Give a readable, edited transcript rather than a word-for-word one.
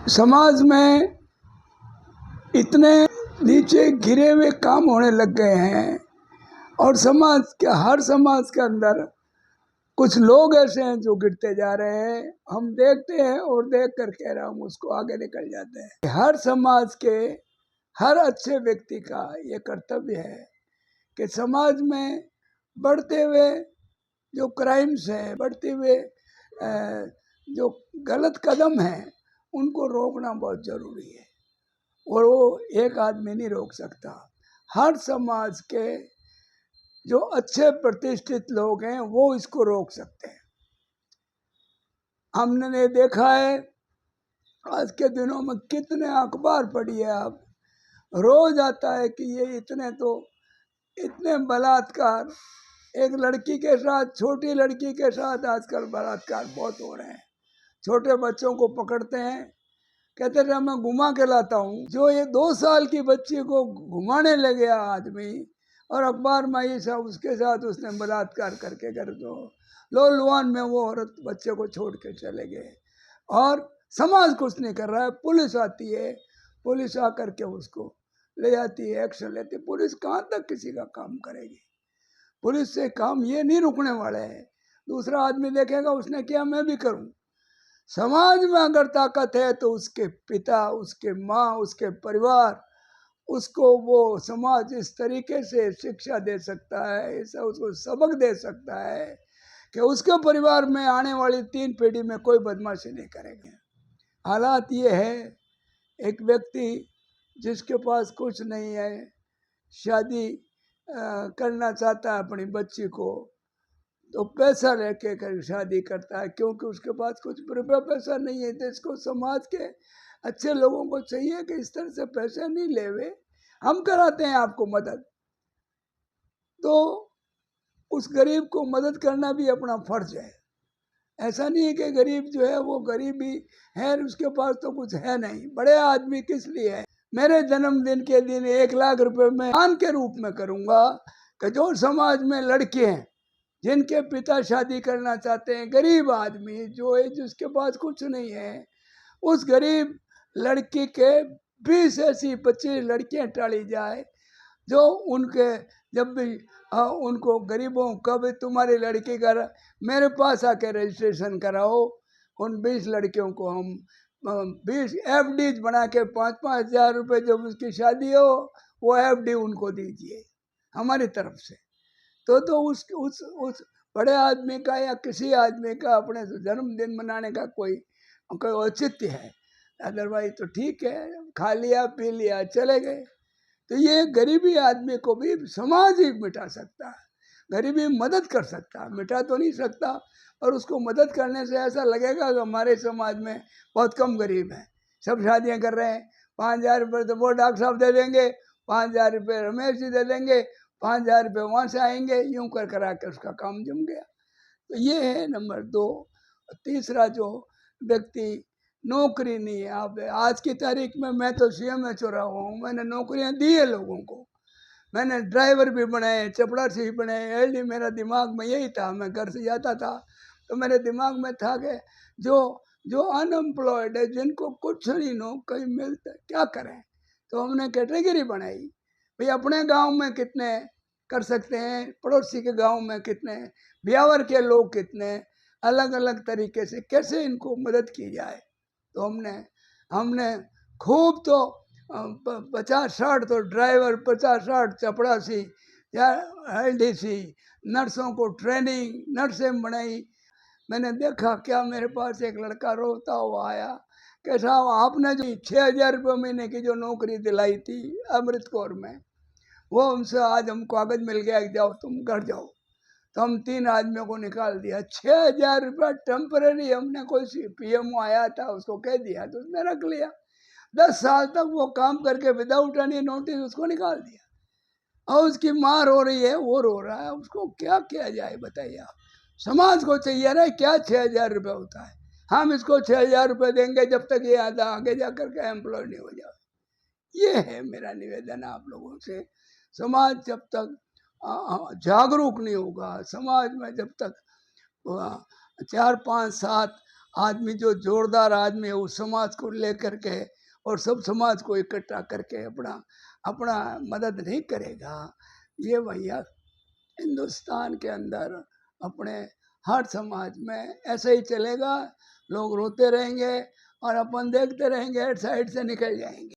समाज में इतने नीचे गिरे हुए काम होने लग गए हैं और हर समाज के अंदर कुछ लोग ऐसे हैं जो गिरते जा रहे हैं। हम देखते हैं और देख कर कह रहा हूँ उसको आगे निकल जाते हैं। हर समाज के हर अच्छे व्यक्ति का ये कर्तव्य है कि समाज में बढ़ते हुए जो क्राइम्स हैं, बढ़ते हुए जो गलत कदम हैं, उनको रोकना बहुत जरूरी है और वो एक आदमी नहीं रोक सकता। हर समाज के जो अच्छे प्रतिष्ठित लोग हैं वो इसको रोक सकते हैं। हमने देखा है आज के दिनों में कितने अखबार पढ़िए आप, रोज आता है कि ये इतने बलात्कार, एक लड़की के साथ, छोटी लड़की के साथ आजकल बलात्कार बहुत हो रहे हैं। छोटे बच्चों को पकड़ते हैं, कहते थे मैं घुमा के लाता हूँ। जो ये 2 साल की बच्ची को घुमाने लगे आदमी और अखबार में ये सब उसके साथ उसने बलात्कार करके कर दो, लोलवान में वो औरत बच्चे को छोड़ के चले गए और समाज कुछ नहीं कर रहा है। पुलिस आती है, पुलिस आकर के उसको ले जाती है, एक्शन लेती है। पुलिस कहाँ तक किसी का काम करेगी? पुलिस से काम ये नहीं रुकने वाले हैं। दूसरा आदमी देखेगा उसने किया मैं भी करूं। समाज में अगर ताकत है तो उसके पिता, उसके माँ, उसके परिवार, उसको वो समाज इस तरीके से शिक्षा दे सकता है, ऐसा उसको सबक दे सकता है कि उसके परिवार में आने वाली 3 पीढ़ी में कोई बदमाशी नहीं करेंगे। हालात ये है, एक व्यक्ति जिसके पास कुछ नहीं है, शादी करना चाहता है अपनी बच्ची को, तो पैसा लेके कर शादी करता है क्योंकि उसके पास कुछ रुपया पैसा नहीं है। तो इसको समाज के अच्छे लोगों को चाहिए कि इस तरह से पैसे नहीं लेवे, हम कराते हैं आपको मदद। तो उस गरीब को मदद करना भी अपना फर्ज है। ऐसा नहीं है कि गरीब जो है वो गरीब ही है, उसके पास तो कुछ है नहीं। बड़े आदमी किस लिए है? मेरे जन्मदिन के दिन 1 लाख रुपए मैं दान के रूप में करूंगा कि जो समाज में लड़के हैं जिनके पिता शादी करना चाहते हैं, गरीब आदमी जो है जिसके पास कुछ नहीं है, उस गरीब लड़की के 20 ऐसी 25 लड़कियां टाली जाए जो उनके जब भी उनको गरीबों कब तुम्हारी लड़की का मेरे पास आके रजिस्ट्रेशन कराओ। उन 20 लड़कियों को हम 20 FD बना के 5-5 हज़ार रुपये जब उसकी शादी हो वो FD उनको दीजिए हमारी तरफ से। तो उस बड़े आदमी का या किसी आदमी का अपने जन्मदिन मनाने का कोई औचित्य है? अदरवाइज तो ठीक है, खा लिया पी लिया चले गए। तो ये गरीबी आदमी को भी समाज ही मिटा सकता है, गरीबी मदद कर सकता है, मिटा तो नहीं सकता और उसको मदद करने से ऐसा लगेगा कि हमारे समाज में बहुत कम गरीब हैं, सब शादियां कर रहे हैं। 5,000 रुपये तो वो डॉक्टर साहब दे देंगे, 5,000 रुपये रमेश जी दे देंगे, 5,000 रुपये वहाँ से आएंगे, यूं कर करा के उसका काम जम गया। तो ये है नंबर 2। तीसरा जो व्यक्ति नौकरी नहीं है, आप आज की तारीख में मैं तो CMH रहा हूँ, मैंने नौकरियां दी है लोगों को, मैंने ड्राइवर भी बनाए, चपड़ासी भी बनाए। LD मेरा दिमाग में यही था, मैं घर से जाता था तो मेरे दिमाग में था कि जो जो अनएम्प्लॉयड है, जिनको कुछ नहीं नौकरी मिलता क्या करें। तो हमने कैटेगरी बनाई, भाई अपने गांव में कितने कर सकते हैं, पड़ोसी के गांव में कितने, ब्यावर के लोग कितने, अलग अलग तरीके से कैसे इनको मदद की जाए। तो हमने खूब तो 50-60 तो ड्राइवर, 50-60 चपड़ासी या LDC नर्सों को ट्रेनिंग, नर्सें बनाई। मैंने देखा क्या, मेरे पास एक लड़का रोता हुआ आया कि साहब आपने जो 6,000 रुपये महीने की जो नौकरी दिलाई थी अमृत कौर में, वो उनसे आज हम कागज मिल गया, जाओ तुम घर जाओ। तो हम 3 आदमियों को निकाल दिया। 6,000 रुपये टेम्पररी, हमने कोई PMO आया था उसको कह दिया तो उसने रख लिया। 10 साल तक वो काम करके विदाउट एनी नोटिस उसको निकाल दिया और उसकी माँ रो रही है, वो रो रहा है, उसको क्या किया जाए बताइए आप। समाज को चाहिए ना, क्या 6,000 रुपये होता है, हम इसको 6,000 रुपये देंगे जब तक ये आगे जाकर के एम्प्लॉय नहीं हो जाए। ये है मेरा निवेदन आप लोगों से। समाज जब तक जागरूक नहीं होगा, समाज में जब तक 4, 5, 7 आदमी जो जोरदार आदमी है उस समाज को लेकर के और सब समाज को इकट्ठा करके अपना अपना मदद नहीं करेगा, ये भैया हिंदुस्तान के अंदर अपने हर समाज में ऐसे ही चलेगा। लोग रोते रहेंगे और अपन देखते रहेंगे, साइड से निकल जाएंगे।